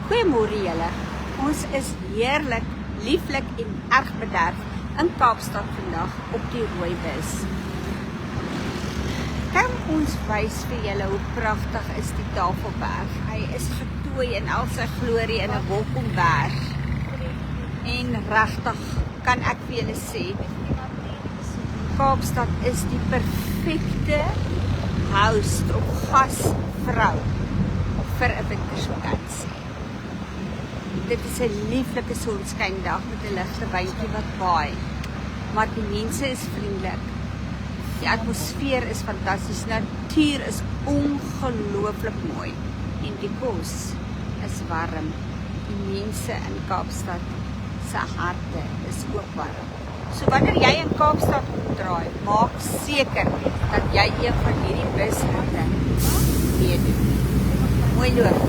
Goeiemôre julle. Ons is heerlik, lieflik en erg bederf in Kaapstad vandag op die rooibus. Kom ons wys vir julle hoe pragtig is die Tafelberg. Hy is getooi in al sy glorie in 'n wolkomberg. En regtig kan ek vir julle sê, Kaapstad is die perfekte host of gasvrou vir 'n wintersvakansie. Dit is 'n lieflike sonskyndag met 'n ligte windjie wat waai. Maar die mense is vriendelik. Die atmosfeer is fantasties. Natuur is ongelooflik mooi en die kos is warm. Die mense in Kaapstad se harte is ook warm. So wanneer jy in Kaapstad opdraai, maak seker dat jy een van hierdie busroete meedoen. Mooi loop.